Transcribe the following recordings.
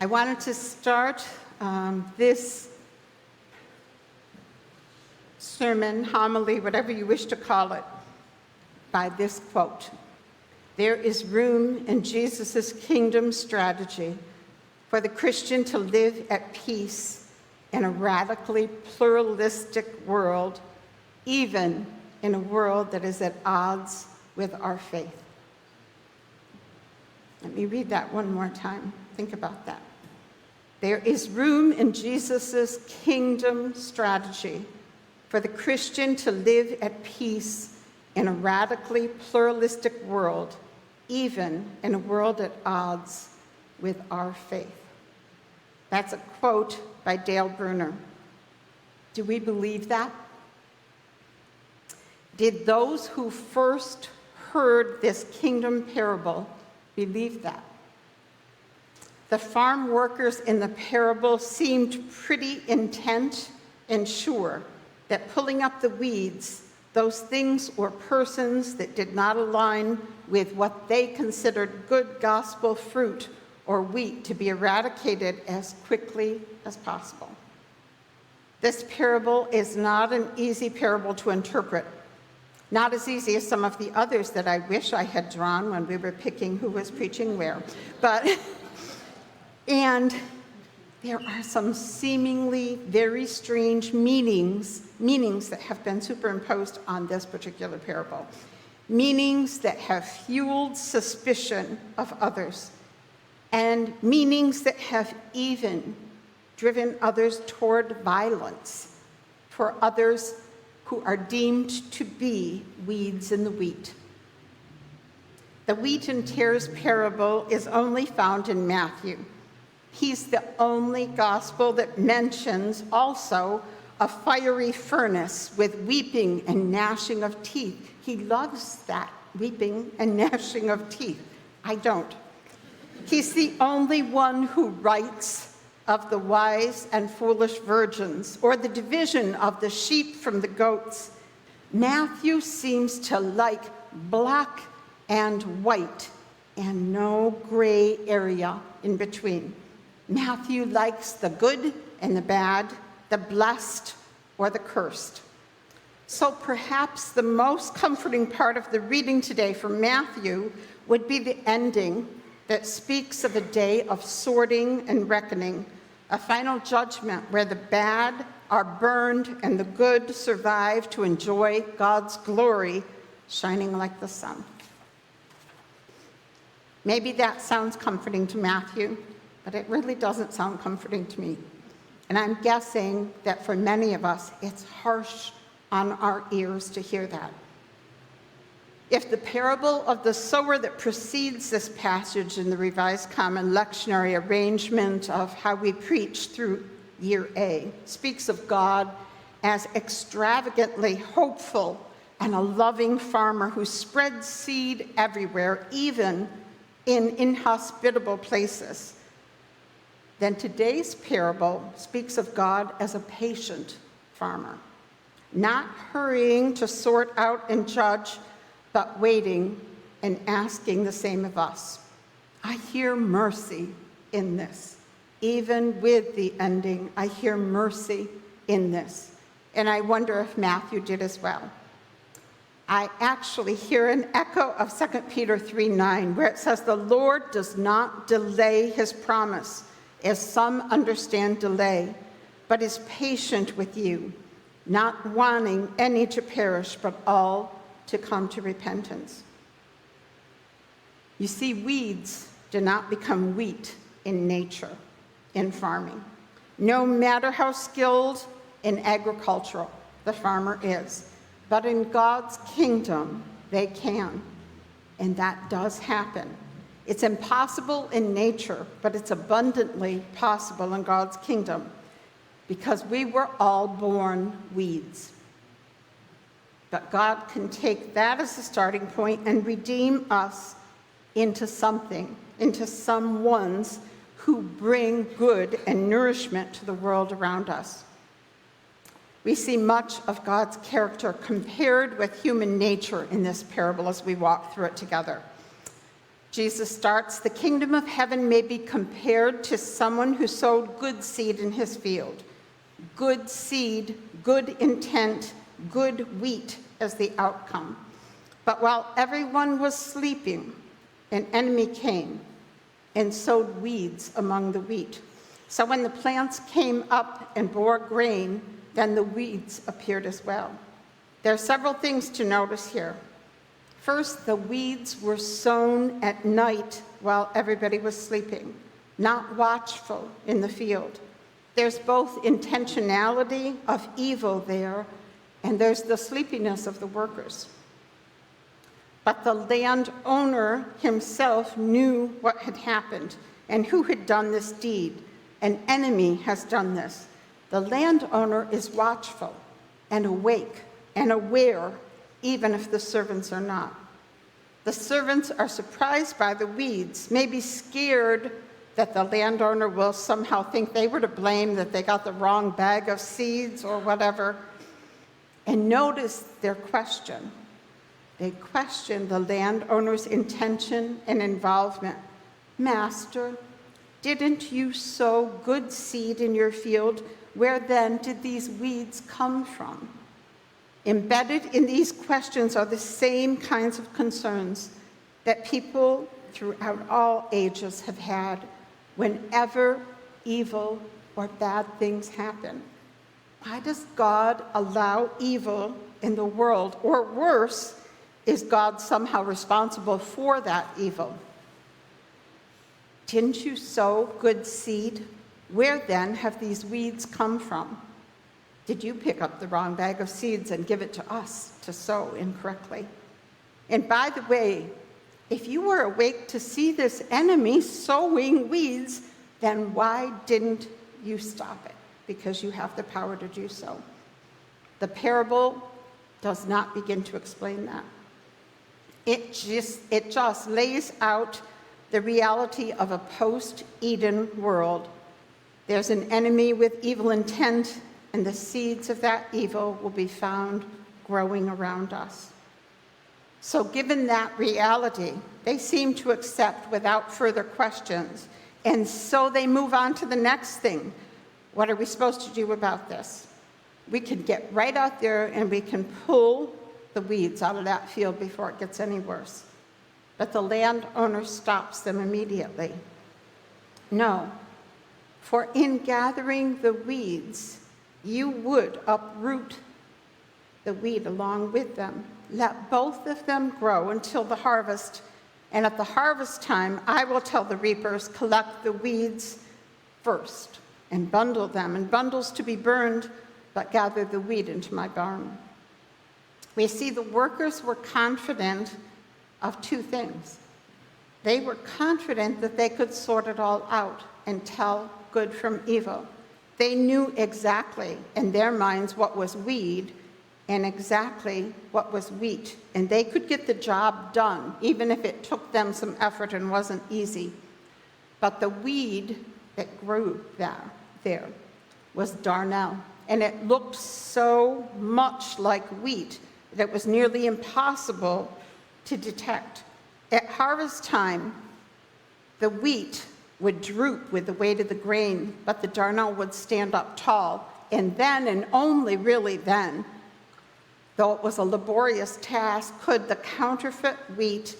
I wanted to start this sermon, homily, whatever you wish to call it, by this quote. There is room in Jesus' kingdom strategy for the Christian to live at peace in a radically pluralistic world, even in a world that is at odds with our faith. Let me read that one more time. Think about that. There is room in Jesus' kingdom strategy for the Christian to live at peace in a radically pluralistic world, even in a world at odds with our faith. That's a quote by Dale Bruner. Do we believe that? Did those who first heard this kingdom parable believe that? The farm workers in the parable seemed pretty intent and sure that pulling up the weeds, those things or persons that did not align with what they considered good gospel fruit or wheat, to be eradicated as quickly as possible. This parable is not an easy parable to interpret. Not as easy as some of the others that I wish I had drawn when we were picking who was preaching where. And there are some seemingly very strange meanings that have been superimposed on this particular parable. Meanings that have fueled suspicion of others, and meanings that have even driven others toward violence for others who are deemed to be weeds in the wheat. The wheat and tares parable is only found in Matthew. He's the only gospel that mentions also a fiery furnace with weeping and gnashing of teeth. He loves that, weeping and gnashing of teeth. I don't. He's the only one who writes of the wise and foolish virgins, or the division of the sheep from the goats. Matthew seems to like black and white and no gray area in between. Matthew likes the good and the bad, the blessed or the cursed. So perhaps the most comforting part of the reading today from Matthew would be the ending that speaks of a day of sorting and reckoning, a final judgment where the bad are burned and the good survive to enjoy God's glory shining like the sun. Maybe that sounds comforting to Matthew, but it really doesn't sound comforting to me. And I'm guessing that for many of us, it's harsh on our ears to hear that. If the parable of the sower that precedes this passage in the Revised Common Lectionary arrangement of how we preach through year A speaks of God as extravagantly hopeful and a loving farmer who spreads seed everywhere, even in inhospitable places, then today's parable speaks of God as a patient farmer, not hurrying to sort out and judge, but waiting and asking the same of us. I hear mercy in this. Even with the ending, I hear mercy in this. And I wonder if Matthew did as well. I actually hear an echo of 2 Peter 3:9, where it says, "The Lord does not delay his promise, as some understand delay, but is patient with you, not wanting any to perish, but all to come to repentance." You see, weeds do not become wheat in nature, in farming. No matter how skilled in agricultural the farmer is, but in God's kingdom, they can, and that does happen. It's impossible in nature, but it's abundantly possible in God's kingdom, because we were all born weeds. But God can take that as a starting point and redeem us into something, into some ones who bring good and nourishment to the world around us. We see much of God's character compared with human nature in this parable as we walk through it together. Jesus starts, "The kingdom of heaven may be compared to someone who sowed good seed in his field. Good seed, good intent, good wheat as the outcome. But while everyone was sleeping, an enemy came and sowed weeds among the wheat. So when the plants came up and bore grain, then the weeds appeared as well." There are several things to notice here. First, the weeds were sown at night while everybody was sleeping, not watchful in the field. There's both intentionality of evil there, and there's the sleepiness of the workers. But the landowner himself knew what had happened and who had done this deed. An enemy has done this. The landowner is watchful and awake and aware, even if the servants are not. The servants are surprised by the weeds, maybe scared that the landowner will somehow think they were to blame, that they got the wrong bag of seeds or whatever. And notice their question. They question the landowner's intention and involvement. "Master, didn't you sow good seed in your field? Where then did these weeds come from?" Embedded in these questions are the same kinds of concerns that people throughout all ages have had whenever evil or bad things happen. Why does God allow evil in the world? Or worse, is God somehow responsible for that evil? Didn't you sow good seed? Where then have these weeds come from? Did you pick up the wrong bag of seeds and give it to us to sow incorrectly? And by the way, if you were awake to see this enemy sowing weeds, then why didn't you stop it? Because you have the power to do so. The parable does not begin to explain that. It just lays out the reality of a post-Eden world. There's an enemy with evil intent, and the seeds of that evil will be found growing around us. So given that reality, they seem to accept without further questions. And so they move on to the next thing. What are we supposed to do about this? We can get right out there and we can pull the weeds out of that field before it gets any worse. But the landowner stops them immediately. "No, for in gathering the weeds, you would uproot the wheat along with them. Let both of them grow until the harvest. And at the harvest time, I will tell the reapers, collect the weeds first and bundle them in bundles to be burned, but gather the wheat into my barn." We see the workers were confident of two things. They were confident that they could sort it all out and tell good from evil. They knew exactly in their minds what was weed and exactly what was wheat, and they could get the job done, even if it took them some effort and wasn't easy. But the weed that grew there was darnel, and it looked so much like wheat that it was nearly impossible to detect. At harvest time, the wheat would droop with the weight of the grain, but the darnel would stand up tall. And then, and only really then, though it was a laborious task, could the counterfeit wheat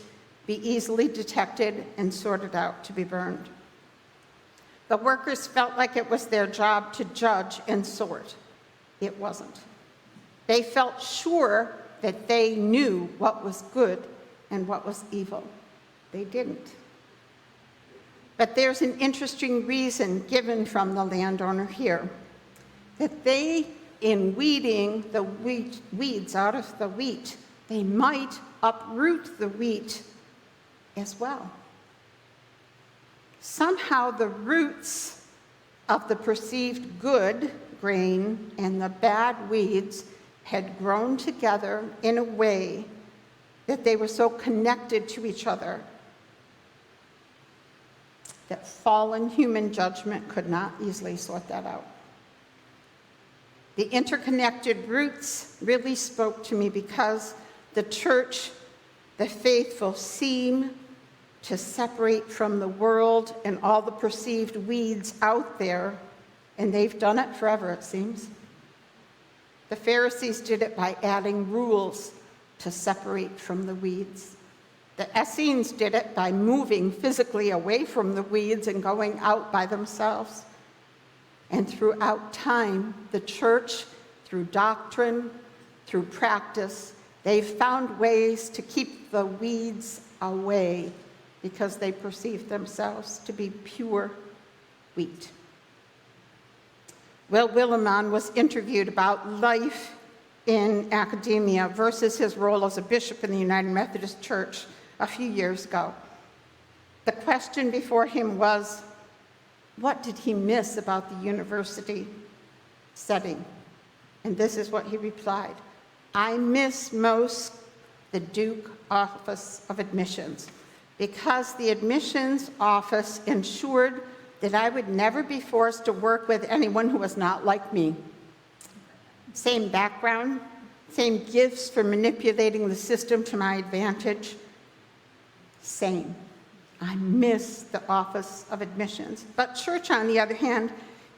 be easily detected and sorted out to be burned. The workers felt like it was their job to judge and sort. It wasn't. They felt sure that they knew what was good and what was evil. They didn't. But there's an interesting reason given from the landowner here, that they, in weeding the weeds out of the wheat, they might uproot the wheat as well. Somehow the roots of the perceived good grain and the bad weeds had grown together in a way that they were so connected to each other that fallen human judgment could not easily sort that out. The interconnected roots really spoke to me because the church, the faithful, seem to separate from the world and all the perceived weeds out there, and they've done it forever, it seems. The Pharisees did it by adding rules to separate from the weeds. The Essenes did it by moving physically away from the weeds and going out by themselves. And throughout time, the church, through doctrine, through practice, they've found ways to keep the weeds away because they perceive themselves to be pure wheat. Will Willimon was interviewed about life in academia versus his role as a bishop in the United Methodist Church a few years ago. The question before him was, what did he miss about the university setting? And this is what he replied: I miss most the Duke Office of Admissions, because the admissions office ensured that I would never be forced to work with anyone who was not like me. Same background, same gifts for manipulating the system to my advantage. Same. I miss the Office of Admissions. But church, on the other hand,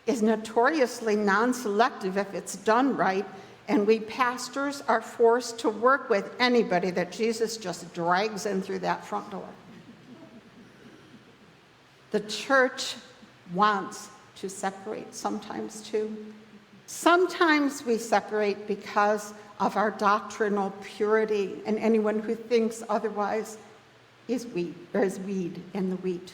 is notoriously non-selective if it's done right, and we pastors are forced to work with anybody that Jesus just drags in through that front door. The church wants to separate sometimes too. Sometimes we separate because of our doctrinal purity, and anyone who thinks otherwise is weed in the wheat.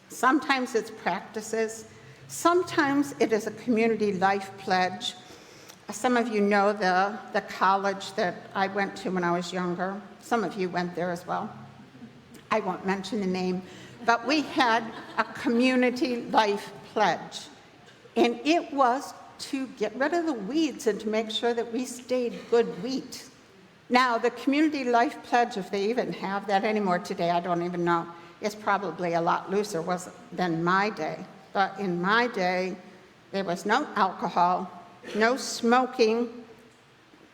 Sometimes it's practices. Sometimes it is a community life pledge. Some of you know the college that I went to when I was younger. Some of you went there as well. I won't mention the name, but we had a community life pledge, and it was to get rid of the weeds and to make sure that we stayed good wheat. Now, the community life pledge, if they even have that anymore today, I don't even know, is probably a lot looser than my day. But in my day, there was no alcohol, no smoking,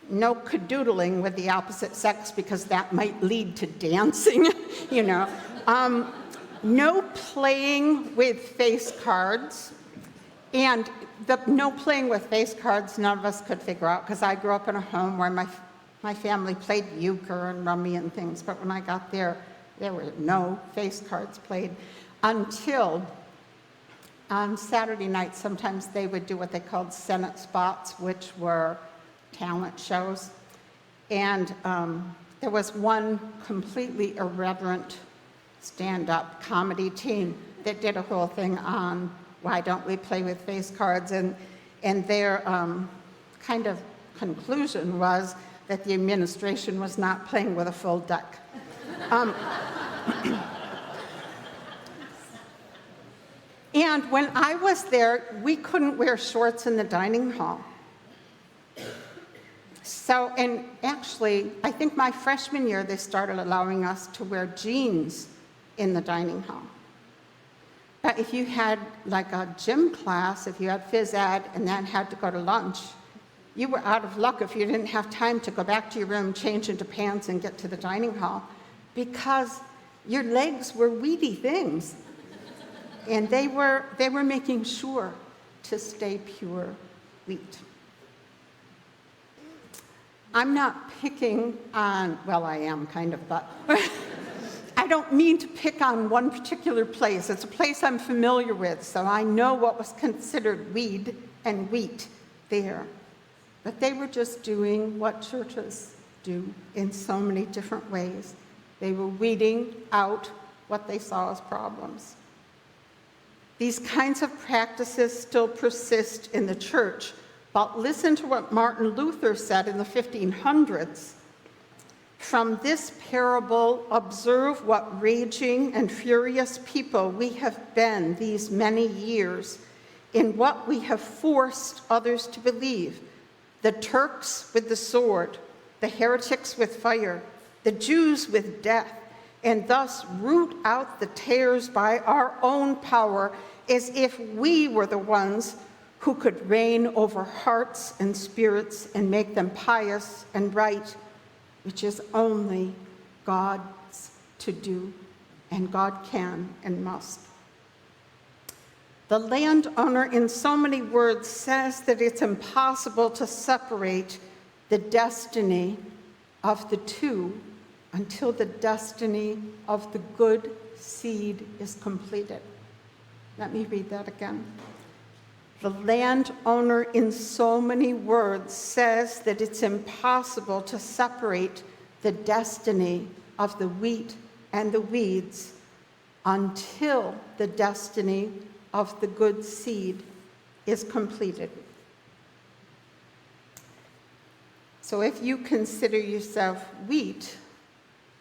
no cadoodling with the opposite sex because that might lead to dancing, you know. No playing with face cards. And the no playing with face cards, none of us could figure out, because I grew up in a home where my family played euchre and rummy and things, but when I got there were no face cards played until on Saturday nights. Sometimes they would do what they called Senate spots, which were talent shows. And there was one completely irreverent stand-up comedy team that did a whole thing on why don't we play with face cards, and their kind of conclusion was that the administration was not playing with a full deck. And when I was there, we couldn't wear shorts in the dining hall. So, and actually, I think my freshman year, they started allowing us to wear jeans in the dining hall. But if you had like a gym class, if you had phys ed and then had to go to lunch, you were out of luck if you didn't have time to go back to your room, change into pants, and get to the dining hall, because your legs were weedy things. And they were making sure to stay pure wheat. I'm not picking on, well, I am kind of, but I don't mean to pick on one particular place. It's a place I'm familiar with, so I know what was considered weed and wheat there. But they were just doing what churches do in so many different ways. They were weeding out what they saw as problems. These kinds of practices still persist in the church, but listen to what Martin Luther said in the 1500s. From this parable, observe what raging and furious people we have been these many years, in what we have forced others to believe. The Turks with the sword, the heretics with fire, the Jews with death, and thus root out the tares by our own power, as if we were the ones who could reign over hearts and spirits and make them pious and right, which is only God's to do and God can and must. The landowner, in so many words, says that it's impossible to separate the destiny of the two until the destiny of the good seed is completed. Let me read that again. The landowner, in so many words, says that it's impossible to separate the destiny of the wheat and the weeds until the destiny of the good seed is completed. So if you consider yourself wheat,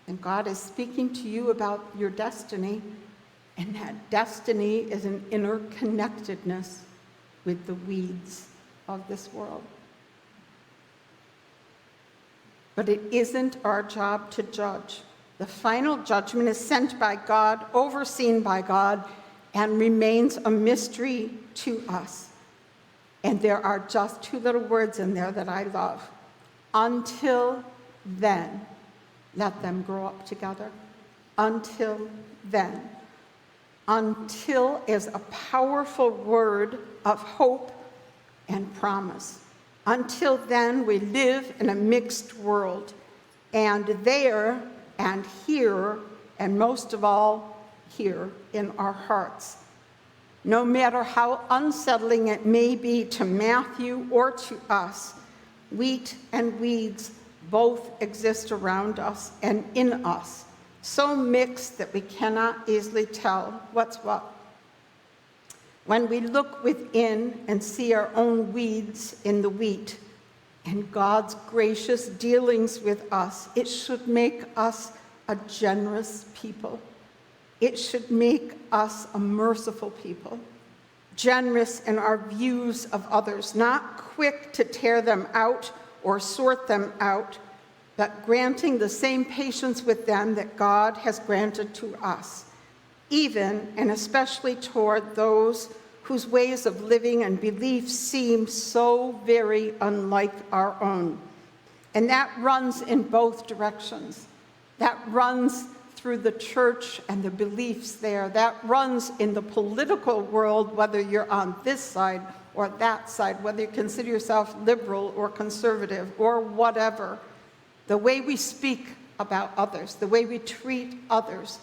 and God is speaking to you about your destiny, and that destiny is an interconnectedness with the weeds of this world. But it isn't our job to judge. The final judgment is sent by God, overseen by God, and remains a mystery to us. And there are just two little words in there that I love. Until then, let them grow up together. Until then. Until is a powerful word of hope and promise. Until then, we live in a mixed world, and there and here, and most of all, here in our hearts. No matter how unsettling it may be to Matthew or to us, wheat and weeds both exist around us and in us, so mixed that we cannot easily tell what's what. When we look within and see our own weeds in the wheat and God's gracious dealings with us, it should make us a generous people. It should make us a merciful people, generous in our views of others, not quick to tear them out or sort them out, but granting the same patience with them that God has granted to us, even and especially toward those whose ways of living and beliefs seem so very unlike our own. And that runs in both directions. That runs through the church and the beliefs there. That runs in the political world, whether you're on this side or that side, whether you consider yourself liberal or conservative or whatever. The way we speak about others, the way we treat others,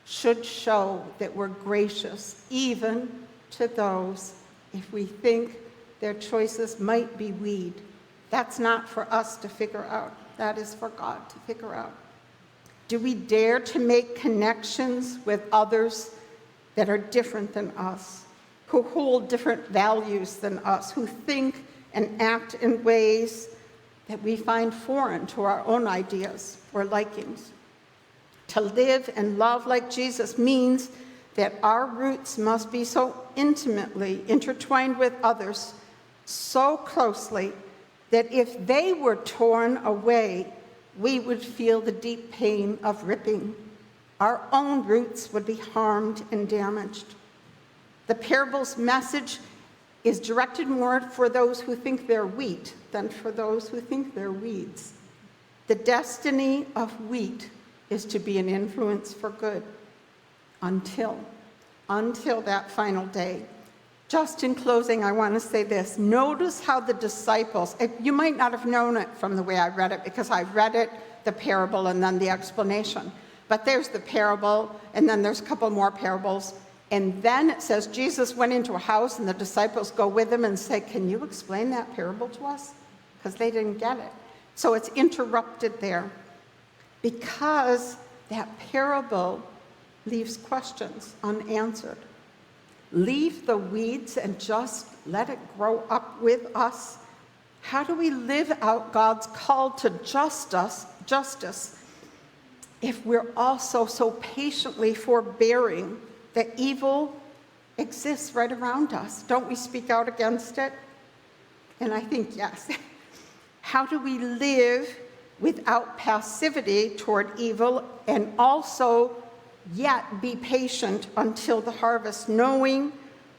should show that we're gracious, even to those if we think their choices might be weed. That's not for us to figure out. That is for God to figure out. Do we dare to make connections with others that are different than us, who hold different values than us, who think and act in ways that we find foreign to our own ideas or likings? To live and love like Jesus means that our roots must be so intimately intertwined with others, so closely, that if they were torn away, we would feel the deep pain of ripping. Our own roots would be harmed and damaged. The parable's message is directed more for those who think they're wheat than for those who think they're weeds. The destiny of wheat is to be an influence for good until that final day. Just in closing, I want to say this. Notice how the disciples, you might not have known it from the way I read it, because I read it, the parable, and then the explanation. But there's the parable, and then there's a couple more parables. And then it says Jesus went into a house, and the disciples go with him and say, "Can you explain that parable to us?" Because they didn't get it. So it's interrupted there, because that parable leaves questions unanswered. Leave the weeds and just let it grow up with us. How do we live out God's call to justice if we're also so patiently forbearing that evil exists right around us? Don't we speak out against it? And I think yes. How do we live without passivity toward evil and also yet be patient until the harvest, knowing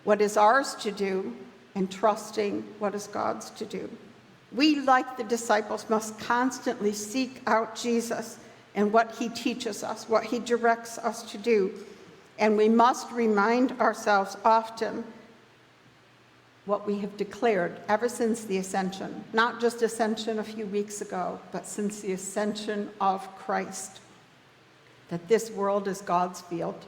what is ours to do and trusting what is God's to do? We, like the disciples, must constantly seek out Jesus and what he teaches us, what he directs us to do. And we must remind ourselves often what we have declared ever since the ascension, not just ascension a few weeks ago, but since the ascension of Christ, that this world is God's field.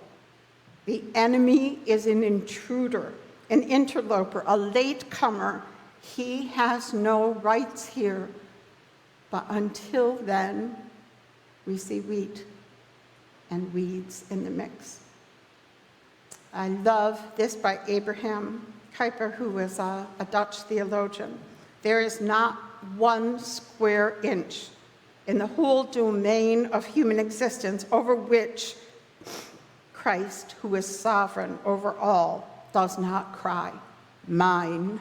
The enemy is an intruder, an interloper, a latecomer. He has no rights here. But until then, we see wheat and weeds in the mix. I love this by Abraham Kuyper, who was a Dutch theologian. There is not 1 square inch in the whole domain of human existence over which Christ, who is sovereign over all, does not cry, mine.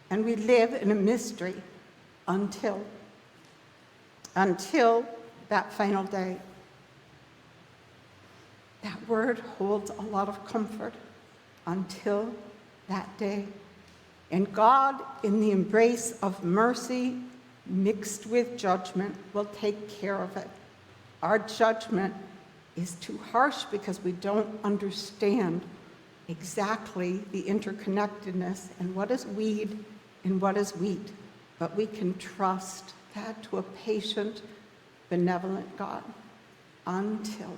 And we live in a mystery until that final day. That word holds a lot of comfort. Until that day. And God, in the embrace of mercy mixed with judgment, will take care of it. Our judgment is too harsh because we don't understand exactly the interconnectedness and what is weed and what is wheat. But we can trust that to a patient, benevolent God until